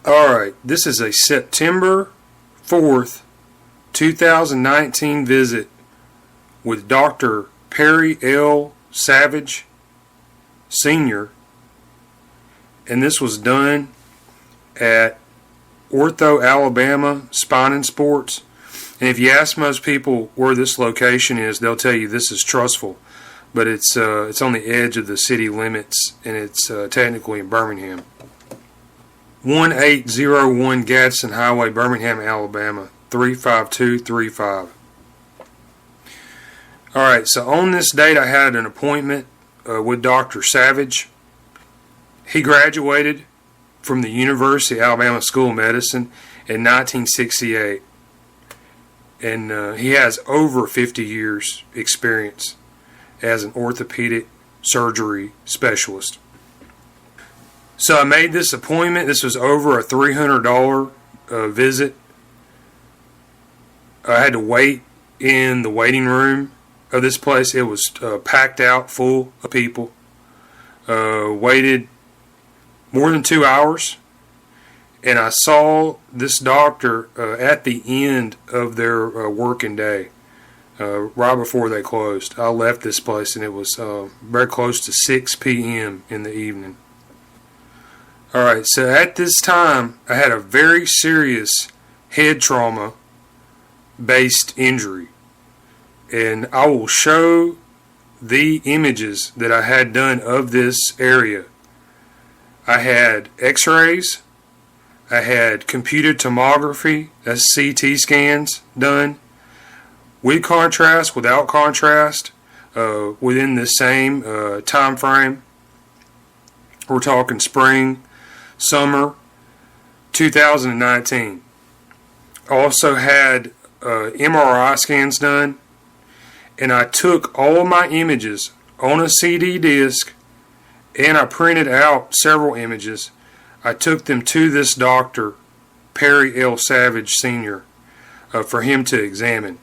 Alright, this is a September 4th, 2019 visit with Dr. Perry L. Savage, Sr., and this was done at OrthoAlabama Spine Sports. And if you ask most people where this location is, they'll tell you this is Trussville, but it's on the edge of the city limits, and it's technically in Birmingham. 1801 Gadsden Highway, Birmingham, Alabama, 35235. Alright, so on this date I had an appointment with Dr. Savage. He graduated from the University of Alabama School of Medicine in 1968. And he has over 50 years experience as an orthopedic surgery specialist. So I made this appointment. This was over a $300 visit. I had to wait in the waiting room of this place. It was packed out, full of people. Waited more than 2 hours. And I saw this doctor at the end of their working day, right before they closed. I left this place and it was very close to 6 p.m. in the evening. Alright, so at this time, I had a very serious head trauma based injury. And I will show the images that I had done of this area. I had x-rays, I had computed tomography, that's CT scans done, with contrast, without contrast, within the same time frame. We're talking spring, summer 2019. Also had MRI scans done, and I took all of my images on a CD disc and I printed out several images. I took them to this doctor, Perry L. Savage Sr., for him to examine.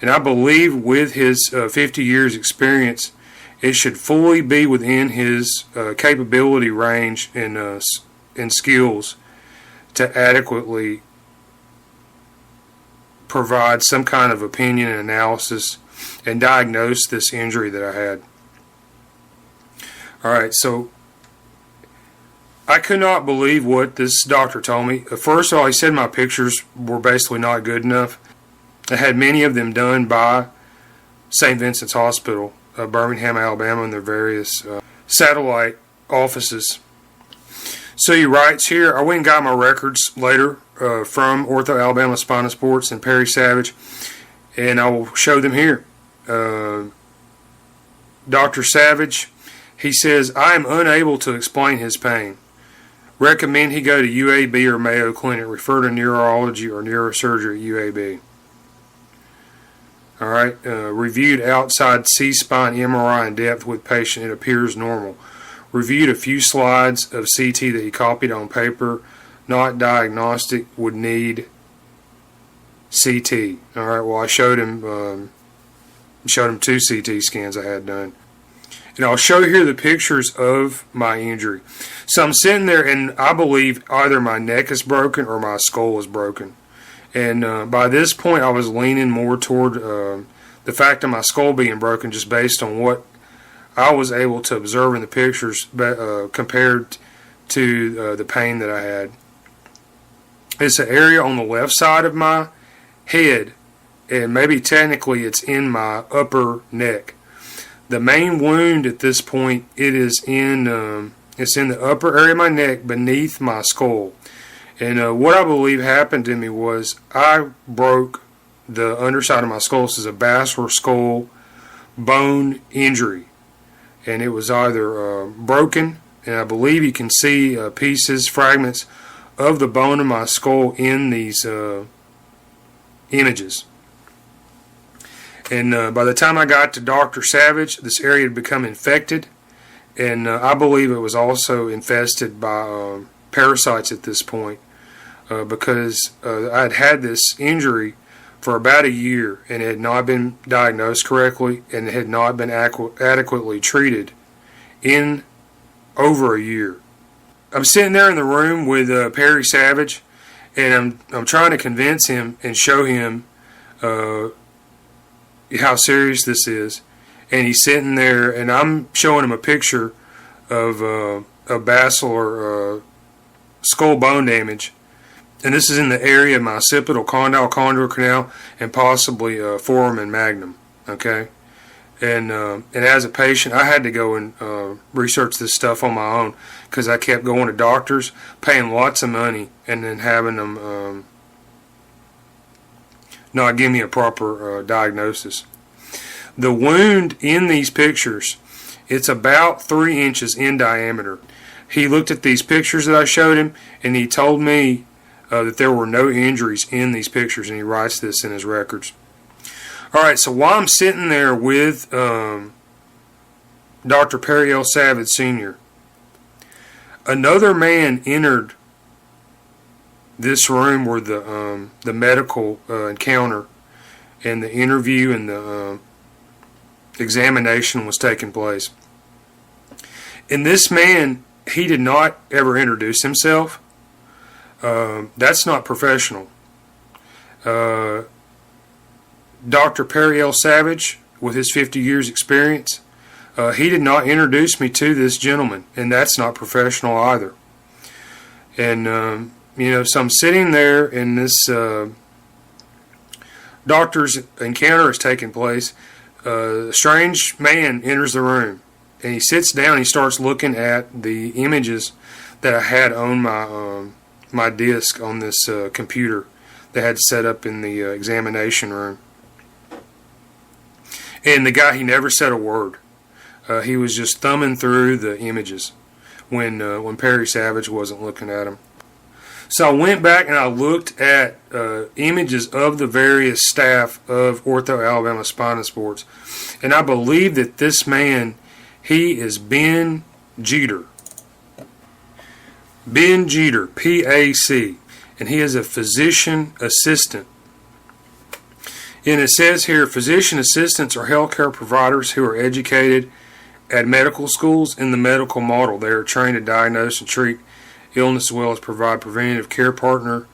And I believe with his 50 years experience, it should fully be within his capability range and skills to adequately provide some kind of opinion and analysis and diagnose this injury that I had. Alright, so I could not believe what this doctor told me. First of all, he said my pictures were basically not good enough. I had many of them done by St. Vincent's Hospital, Birmingham, Alabama, and their various satellite offices. So he writes here, I went and got my records later from OrthoAlabama Spine Sports and Perry Savage, and I will show them here. Dr. Savage, he says, I am unable to explain his pain. Recommend he go to UAB or Mayo Clinic. Refer to neurology or neurosurgery at UAB. Alright, reviewed outside C-spine MRI in depth with patient. It appears normal. Reviewed a few slides of CT that he copied on paper. Not diagnostic. Would need CT. Alright, well I showed him 2 CT scans I had done. And I'll show here the pictures of my injury. So I'm sitting there and I believe either my neck is broken or my skull is broken. And by this point I was leaning more toward the fact of my skull being broken, just based on what I was able to observe in the pictures compared to the pain that I had. It's an area on the left side of my head, and maybe technically it's in my upper neck. The main wound at this point, it's in the upper area of my neck beneath my skull. And what I believe happened to me was I broke the underside of my skull. This is a basilar skull bone injury. And it was either broken, and I believe you can see pieces, fragments of the bone of my skull in these images. And by the time I got to Dr. Savage, this area had become infected, and I believe it was also infested by parasites at this point, because I had this injury for about a year, and it had not been diagnosed correctly, and it had not been adequately treated in over a year. I'm sitting there in the room with Perry Savage, and I'm trying to convince him and show him how serious this is. And he's sitting there, and I'm showing him a picture of a basilar skull bone damage. And this is in the area of my occipital condyle condor canal and possibly foramen magnum. Okay? And as a patient, I had to go and research this stuff on my own because I kept going to doctors, paying lots of money, and then having them not give me a proper diagnosis. The wound in these pictures, it's about 3 inches in diameter. He looked at these pictures that I showed him, and he told me that there were no injuries in these pictures, and he writes this in his records. All right, so while I'm sitting there with Dr. Perry L. Savage Sr., another man entered this room where the medical encounter and the interview and the examination was taking place. And this man, he did not ever introduce himself. That's not professional. Dr. Perry L. Savage, with his 50 years experience, he did not introduce me to this gentleman, and that's not professional either. And, so I'm sitting there, and this doctor's encounter is taking place. A strange man enters the room, and he sits down and he starts looking at the images that I had on my disc on this computer they had set up in the examination room. And the guy, he never said a word. He was just thumbing through the images when Perry Savage wasn't looking at them. So I went back and I looked at images of the various staff of OrthoAlabama Spine Sports, and I believe that this man, he is Ben Jeter. Ben Jeter, P-A-C, and he is a physician assistant. And it says here, physician assistants are healthcare providers who are educated at medical schools in the medical model. They are trained to diagnose and treat illness as well as provide preventative care partnership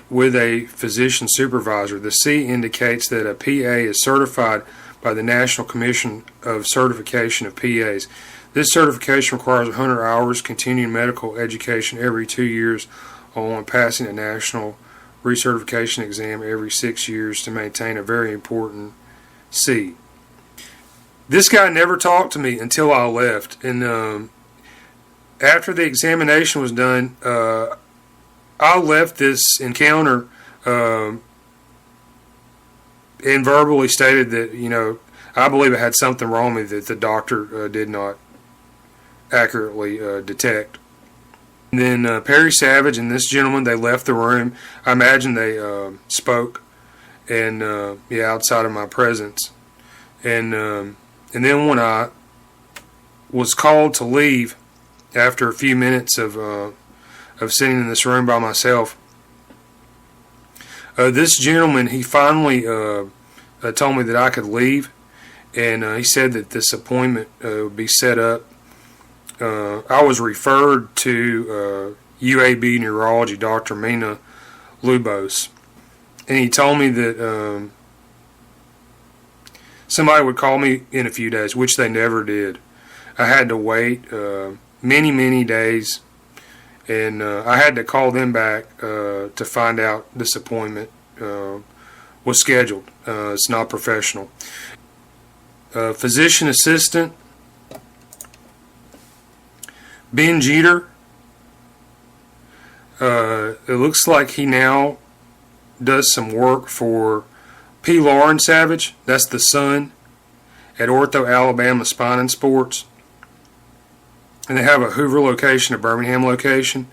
with a physician supervisor. The C indicates that a PA is certified by the National Commission of Certification of PAs. This certification requires 100 hours continuing medical education every 2 years, along with passing a national recertification exam every 6 years to maintain a very important C. This guy never talked to me until I left, and after the examination was done, I left this encounter and verbally stated that, I believe I had something wrong with me that the doctor did not accurately detect. And then Perry Savage and this gentleman, they left the room. I imagine they spoke, and outside of my presence. And then when I was called to leave after a few minutes of sitting in this room by myself, this gentleman, he finally told me that I could leave, and he said that this appointment would be set up. I was referred to UAB Neurology, Dr. Mina Lubos, and he told me that somebody would call me in a few days, which they never did. I had to wait many, many days, and I had to call them back to find out this appointment was scheduled. It's not professional. Physician assistant Ben Jeter, it looks like he now does some work for P. Lauren Savage, that's the son, at OrthoAlabama Spine Sports. And they have a Hoover location, a Birmingham location.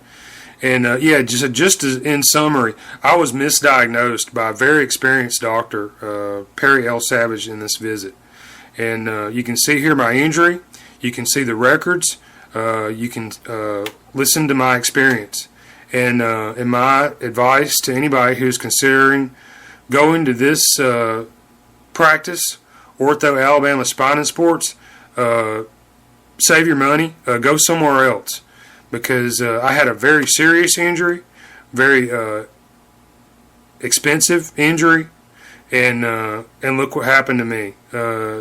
And just as in summary, I was misdiagnosed by a very experienced doctor, Perry L. Savage, in this visit. And you can see here my injury. You can see the records. You can listen to my experience. And my advice to anybody who's considering going to this practice, OrthoAlabama Spine Sports, save your money. Go somewhere else, because I had a very serious injury, very expensive injury, and look what happened to me.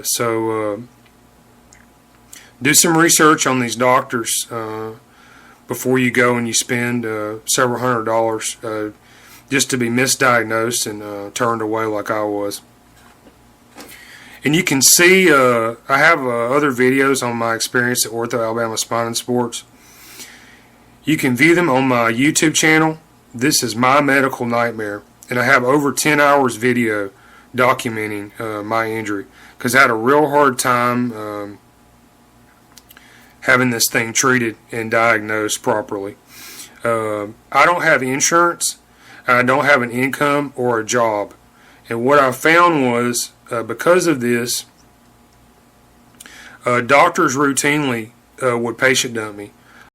So do some research on these doctors before you go and you spend several $100s just to be misdiagnosed and turned away like I was. And you can see, I have other videos on my experience at OrthoAlabama Spine Sports. You can view them on my YouTube channel. This is my medical nightmare. And I have over 10 hours video documenting my injury, because I had a real hard time having this thing treated and diagnosed properly. I don't have insurance. I don't have an income or a job. And what I found was, because of this, doctors routinely would patient dump me.